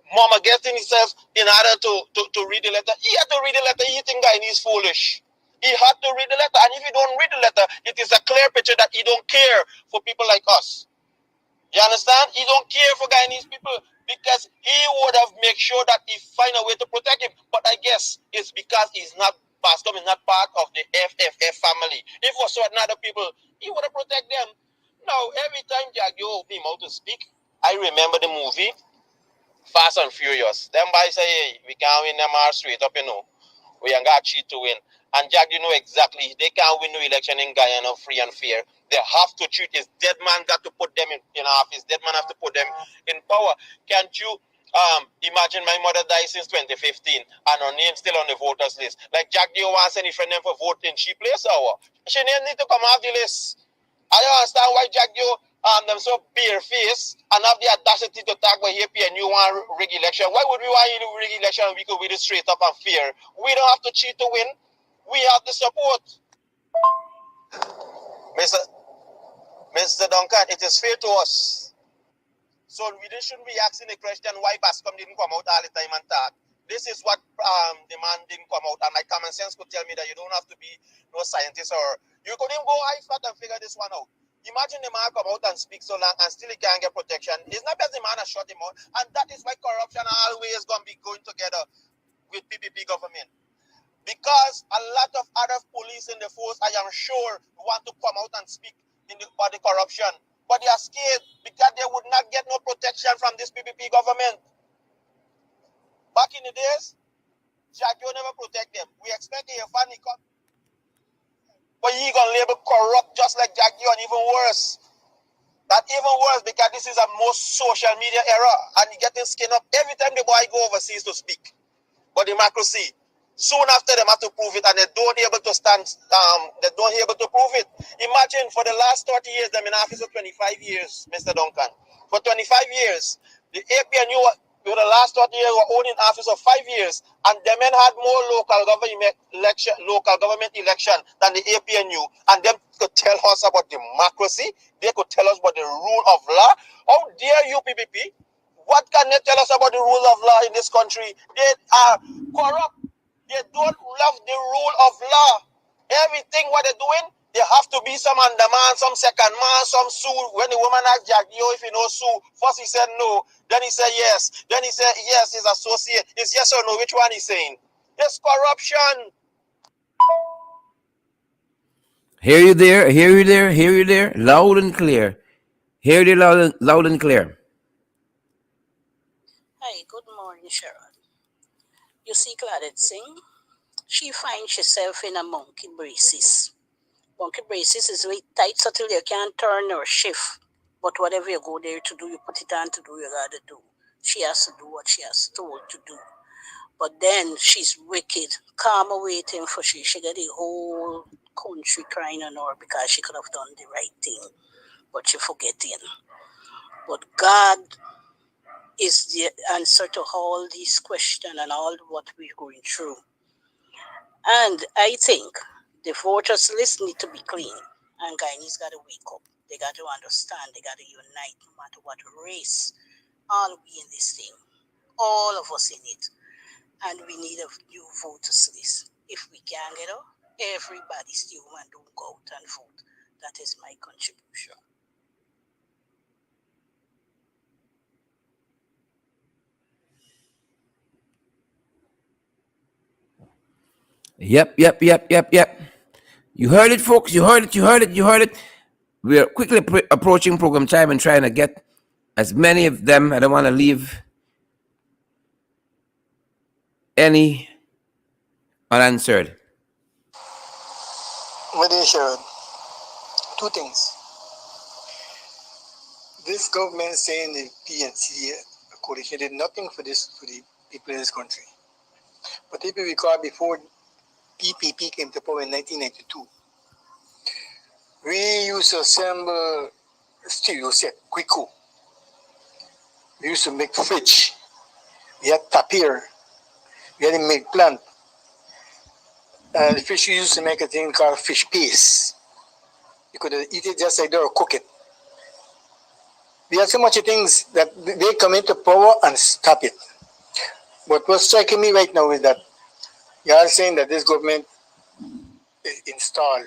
mama getting himself in order to read the letter? He had to read the letter. He think guy is foolish. He had to read the letter. And if you don't read the letter, it is a clear picture that he don't care for people like us. You understand? He don't care for Guyanese people because he would have made sure that he find a way to protect him. But I guess it's because he's not, Bascom is not part of the FFF family. If for certain other people, he would have protected them. Now, every time Jagio opened him out to speak, I remember the movie Fast and Furious. Them boys say, hey, we can't win them all straight up, you know. We ain't got cheat to win. And Jack, you know exactly, they can't win no election in Guyana free and fair. They have to treat this dead man, got to put them in office. Dead man have to put them in power. Can't you imagine my mother died since 2015 and her name still on the voters list? Like Jack, do you want any friend them for vote in she place or what? She need to come off the list. I don't understand why Jack, you them so barefaced and have the audacity to talk about AP and you want rig election. Why would we want you to rig election when we could win it straight up and fair? We don't have to cheat to win. We have the support. Mr. Mr. Duncan, it is fair to us. So we shouldn't be asking the question why Bascom didn't come out all the time and talk. This is what the man didn't come out, and my common sense could tell me that you don't have to be no scientist, or you could even go high flat and figure this one out. Imagine the man come out and speak so long and still he can't get protection. It's not because the man has shot him out, and that is why corruption always going to be going together with PPP government. Because a lot of other police in the force, I am sure, want to come out and speak about the corruption. But they are scared because they would not get no protection from this PPP government. Back in the days, Jackie never protect them. We expect a funny come. But he gonna label corrupt just like Jackie, and even worse. That even worse because this is a most social media era and he getting skinned up every time the boy go overseas to speak. But democracy, soon after them have to prove it and they don't able to stand, they don't able to prove it. Imagine for the last 30 years, them in office for 25 years, Mr. Duncan. For 25 years, the APNU for the last 30 years were only in office for 5 years, and them men had more local government election than the APNU, and them could tell us about democracy, they could tell us about the rule of law. How dare you, PPP? What can they tell us about the rule of law in this country? They are corrupt. They don't love the rule of law. Everything what they're doing, there have to be some underman, some second man, some sue. When the woman asked Jack, if you know sue, first he said no, then he said yes, then he said yes, he's associate. It's yes or no, which one he's saying? It's corruption. Hear you there, hear you there, hear you there, loud and clear. Hear you loud and clear. Hi, good morning, Sharon. You see Claudette Singh? She finds herself in a monkey braces. Monkey braces is very tight so till you can't turn or shift. But whatever you go there to do, you put it on to do, you gotta do. She has to do what she has told to do. But then she's wicked. Karma waiting for she. She got the whole country crying on her because she could have done the right thing. But she forgetting. But God is the answer to all these questions and all what we're going through. And I think the voters list need to be clean. And Guyanese got to wake up. They got to understand. They got to unite no matter what race. All we in this thing. All of us in it. And we need a new voters list. If we can get up, everybody still want to go out and vote. That is my contribution. Yep. You heard it, folks. You heard it. We are quickly approaching program time and trying to get as many of them. I don't want to leave any unanswered. My dear Sharon, two things. This government saying the PNC coalition did nothing for the people in this country. But if you recall, before PPP came to power in 1992, we used to assemble stereo set, Quico. We used to make fridge. We had tapir. We had a milk plant. And the fish we used to make a thing called fish paste. You could eat it just like that or cook it. We had so much things that they come into power and stop it. But what's striking me right now is that you are saying that this government installed.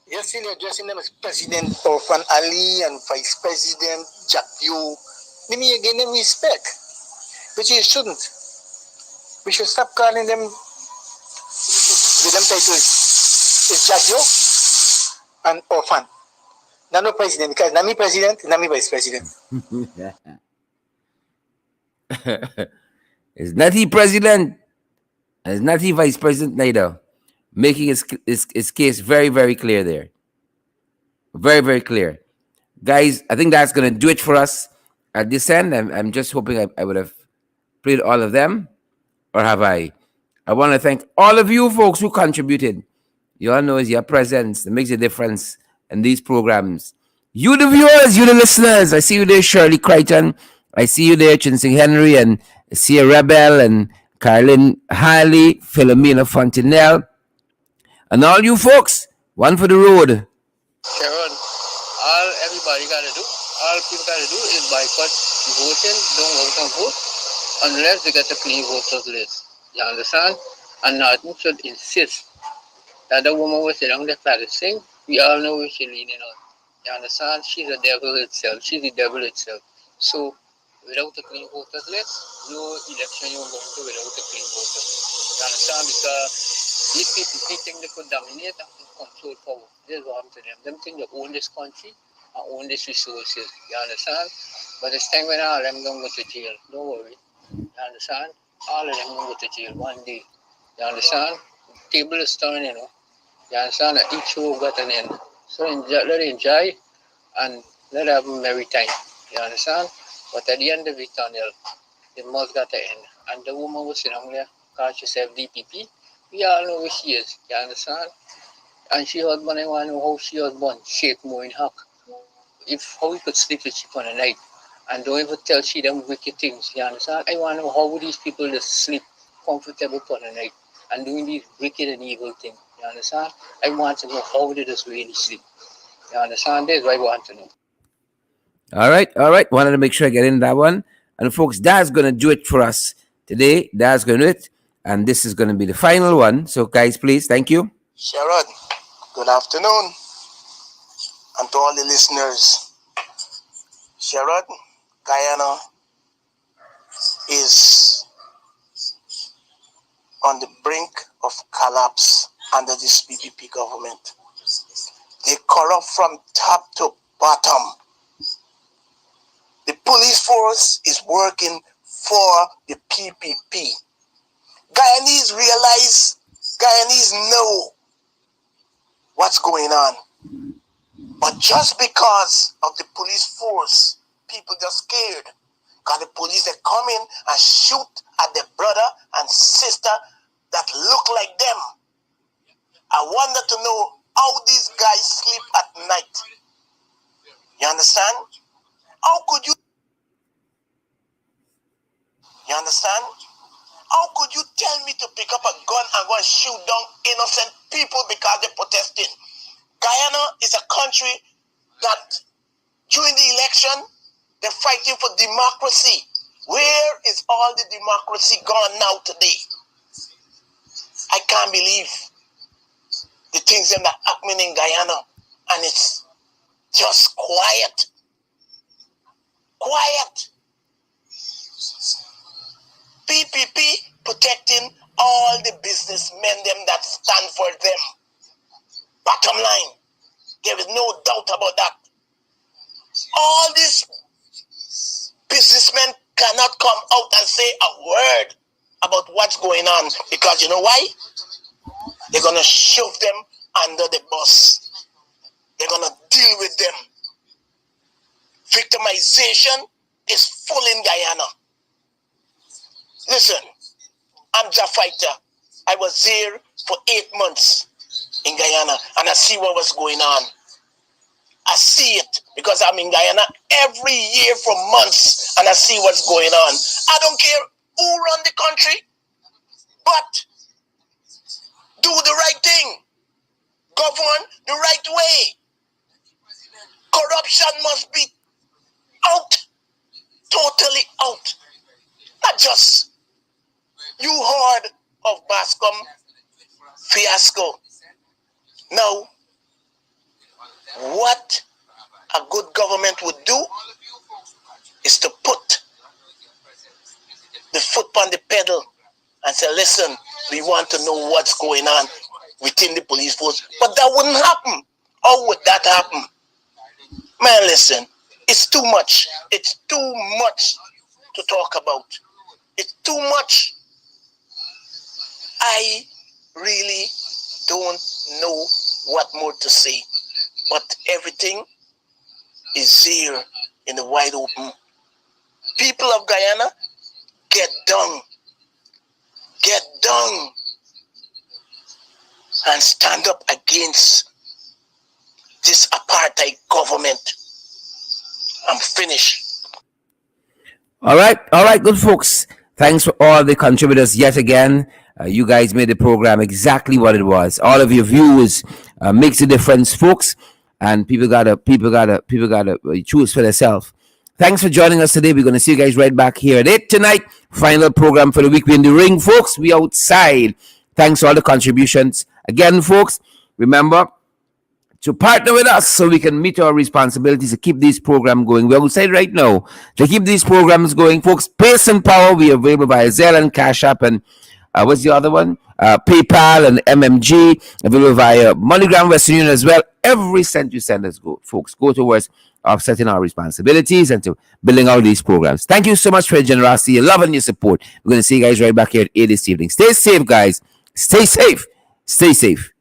You're still addressing them as President Orphan Ali and Vice President Jack Yu. Let me again them respect, which you shouldn't. We should stop calling them with them titles. It's Jack Yu and Orphan. No president, because Nami president, Nami vice president. It's not he president. It's not he vice president neither. Making his case very, very clear there. Very, very clear. Guys, I think that's going to do it for us at this end. I'm just hoping I would have played all of them. Or have I? I want to thank all of you folks who contributed. You all know it's your presence that makes a difference and these programs. You the viewers, you the listeners. I see you there, Shirley Crichton. I see you there, Chinsing Henry, and I see a Rebel and Carlin Harley, Philomena Fontenelle, and all you folks. One for the road. Sharon, all everybody gotta do, all people gotta do is boycott voting, don't vote and vote unless they get a clean voters list. You understand? And nothing should insist that the woman was sitting there trying to sing. We all know where she's leaning on. You understand? She's a devil itself. She's the devil itself. So without a clean voters list, no election you're going to without a clean voters. You understand? Because these people think they could dominate and control power. This is what happened to them. Them think they own this country and own these resources. You understand? But it's time when all of them going to go to jail. Don't worry. You understand? All of them going to go to jail one day. You understand? The table is turning, you know. You understand? That each show got an end. So enjoy, let it enjoy and let it have a merry time. You understand? But at the end of the tunnel, the must got to end. And the woman was sitting there, called herself DPP. We all know who she is. You understand? And she husband, I want to know how she husband shake more in hack. If how he could sleep with she for the night. And don't even tell she them wicked things. You understand? I want to know how these people just sleep comfortable for the night and doing these wicked and evil things. You understand? I want to know how they just really sleep. You understand? That's what I want to know. All right, all right. Wanted to make sure I get in that one. And folks, that's going to do it for us today. That's going to do it. And this is going to be the final one. So, guys, please, thank you. Sherrod, good afternoon. And to all the listeners, Sherrod, Guyana is on the brink of collapse under this PPP government. They corrupt from top to bottom. The police force is working for the PPP. Guyanese realize, Guyanese know what's going on. But just because of the police force, people just scared. Because the police, they come in and shoot at their brother and sister that look like them. I wonder to know how these guys sleep at night. You understand? How could you? You understand? How could you tell me to pick up a gun and go and shoot down innocent people because they're protesting? Guyana is a country that during the election, they're fighting for democracy. Where is all the democracy gone now today? I can't believe the things that are happening in Guyana. And it's just quiet. Quiet. PPP protecting all the businessmen them that stand for them. Bottom line, there is no doubt about that. All these businessmen cannot come out and say a word about what's going on because you know why? They're going to shove them under the bus. They're going to deal with them. Victimization is full in Guyana. Listen, I'm a fighter. I was there for 8 months in Guyana and I see what was going on. I see it because I'm in Guyana every year for months and I see what's going on. I don't care who run the country, but do the right thing. Govern the right way. Corruption must be out. Totally out. Not just you heard of Bascom fiasco. Now, what a good government would do is to put the foot on the pedal and say, listen, we want to know what's going on within the police force. But that wouldn't happen. How would that happen? Man, listen, it's too much. It's too much to talk about. It's too much. I really don't know what more to say. But everything is here in the wide open. People of Guyana, get down. Get down. And stand up against this apartheid government. I'm finished. All right, good folks. Thanks for all the contributors yet again. You guys made the program exactly what it was. All of your views makes a difference, folks. And people gotta choose for themselves. Thanks for joining us today. We're gonna see you guys right back here at 8 tonight. Final program for the week. We in the ring, folks. We outside. Thanks for all the contributions. Again, folks, remember to partner with us so we can meet our responsibilities to keep these programs going. We're outside right now to keep these programs going, folks. Pace and Power, we are available via Zelle and Cash App, and what's the other one? PayPal and MMG, available via MoneyGram Western Union as well. Every cent you send us, folks, go towards offsetting our responsibilities and to building out these programs. Thank you so much for your generosity, your love, and your support. We're going to see you guys right back here at 8 this evening. Stay safe, guys. Stay safe. Stay safe.